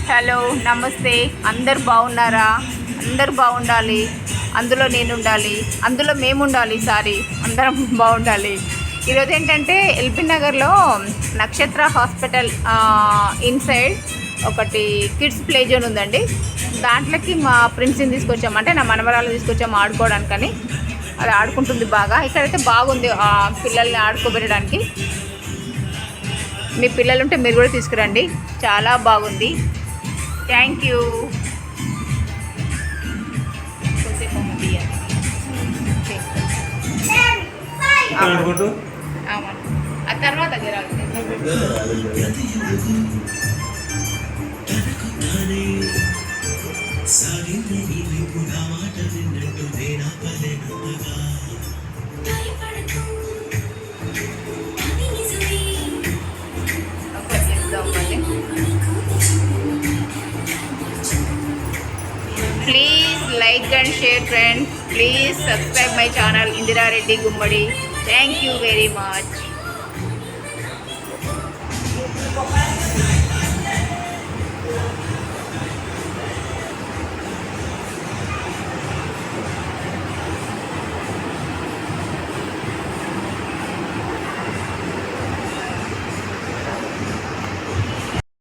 Hello నమస్తే, అందరు బాగున్నారా? అందరు బాగుండాలి, అందులో నేను ఉండాలి, అందులో మేము ఉండాలి. అందరం బాగుండాలి. ఈరోజు ఏంటంటే ఎల్బీ నగర్లో నక్షత్ర హాస్పిటల్ ఇన్సైడ్ ఒకటి కిడ్స్ ప్లే జోన్ ఉందండి. దాంట్లోకి మా ప్రిన్స్ని తీసుకొచ్చాము, అంటే నా మనవరాలు తీసుకొచ్చాము ఆడుకోవడానికని. అది ఆడుకుంటుంది బాగా. ఇక్కడైతే బాగుంది పిల్లల్ని ఆడుకోబెట్టడానికి. మీ పిల్లలుంటే మీరు కూడా తీసుకురండి, చాలా బాగుంది. Thank you. ఆ తర్వాత please like and share friends. Please subscribe my channel Indira Reddy Gummadi. Thank you very much.